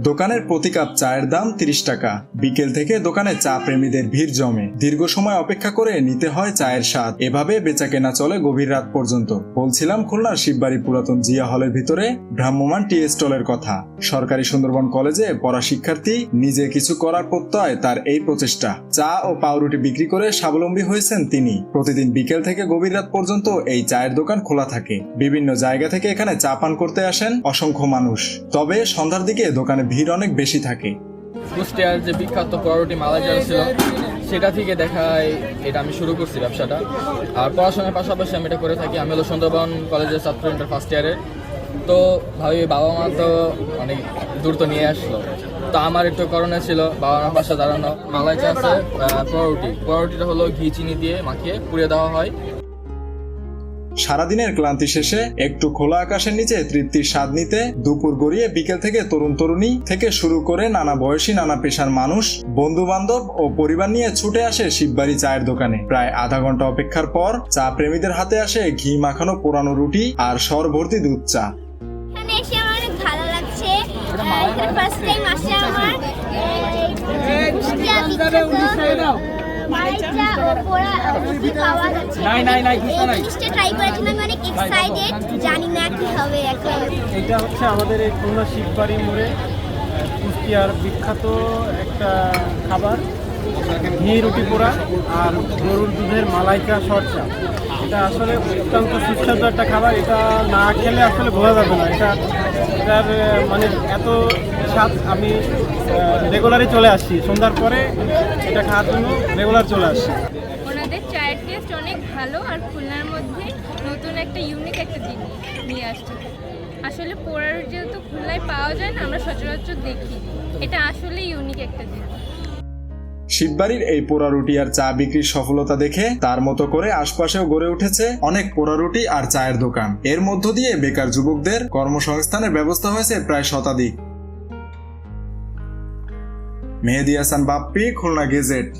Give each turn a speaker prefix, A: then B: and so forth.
A: দোকানের প্রতি কাপ চায়ের দাম ৩০ টাকা। বিকেল থেকে দোকানে চা প্রেমীদের ভিড় জমে। দীর্ঘ সময় অপেক্ষা করে নিতে হয় চায়ের স্বাদ। এভাবে বেচা কেনা চলে গভীর রাত পর্যন্ত। বলছিলাম খুলনার শিববাড়ি পুরাতন জিয়া হলের ভিতরে ভ্রাম্যমান টি স্টলের কথা। সরকারি সুন্দরবন কলেজে পড়া শিক্ষার্থী, নিজে কিছু করার প্রত্যয় তার এই প্রচেষ্টা। চা ও পাউরুটি বিক্রি করে স্বাবলম্বী হয়েছেন তিনি। প্রতিদিন বিকেল থেকে গভীর রাত পর্যন্ত এই চায়ের দোকান খোলা থাকে। বিভিন্ন জায়গা থেকে এখানে চা পান করতে আসেন অসংখ্য মানুষ। তবে সন্ধ্যার দিকে দোকানে ভিড় অনেক বেশি থাকে।
B: কুষ্টিয়ার যে বিখ্যাত পাউরুটি মালাই চা ছিল, সেটা থেকে দেখায় এটা আমি শুরু করছি ব্যবসাটা। আর পড়াশোনার পাশাপাশি আমি এটা করে থাকি। আমি হলো সুন্দরবন কলেজের ছাত্র, ইন্টার ফার্স্ট ইয়ারের। তো ভাবি বাবা মা তো অনেক দূর তো নিয়ে আসলো, তো আমার একটু করণীয় ছিল বাবা মার পাশে দাঁড়ানো। মালাই চা আছে, পাউরুটিটা হলো ঘি চিনি দিয়ে মাখিয়ে পুড়িয়ে দেওয়া হয়।
A: সারাদিনের ক্লান্তি শেষে একটু খোলা আকাশের নিচে তৃপ্তির স্বাদ নিতে দুপুর গড়িয়ে বিকেল থেকে তরুণ তরুণী থেকে শুরু করে নানা বয়সী নানা পেশার মানুষ, বন্ধু বান্ধব ও পরিবার নিয়ে ছুটে আসে শিববাড়ি চায়ের দোকানে। প্রায় আধা ঘন্টা অপেক্ষার পর চা প্রেমীদের হাতে আসে ঘি মাখানো পোড়ানো রুটি আর সর ভর্তি দুধ চা।
C: এখানে এসে আমার অনেক ভালো লাগছে। এখানে ফার্স্ট টাইম আসে আমার। মালাইচা ও পোড়া রুটি পাওয়া যাচ্ছে। এই জিনিসটা ট্রাই করার জন্য আমি অনেক এক্সাইটেড। জানি না কি হবে এখন।
D: এটা হচ্ছে আমাদের এই খুলনা শিববাড়ি মোড়ে কুষ্টিয়ার বিখ্যাত একটা খাবার, ঘি রুটি পোড়া আর গরুর দুধের মালাইচা সরচা। এটা আসলে অত্যন্ত সুস্বাদু একটা খাবার। এটা না খেলে আসলে বোঝা যাবে না এটার মানে এত স্বাদ। আমি রেগুলারই চলে আসছি, সন্ধ্যার পরে এটা খাওয়ার জন্য রেগুলার চলে আসছি।
E: ওনাদের চায়ের টেস্ট অনেক ভালো, আর খুলনার মধ্যে নতুন একটা ইউনিক একটা জিনিস নিয়ে আসছে। আসলে পোড়ার যেহেতু খুলনায় পাওয়া যায় না, আমরা সচরাচর দেখি, এটা আসলে ইউনিক একটা জিনিস।
A: শিববাড়ির এই পোড়া রুটি আর চা বিক্রির সফলতা দেখে তার মতো করে আশপাশেও গড়ে উঠেছে অনেক পোড়া রুটি আর চায়ের দোকান। এর মধ্য দিয়ে বেকার যুবকদের কর্মসংস্থানের ব্যবস্থা হয়েছে প্রায় শতাধিক। মেহেদী হাসান বাপ্পি, খুলনা গেজেট।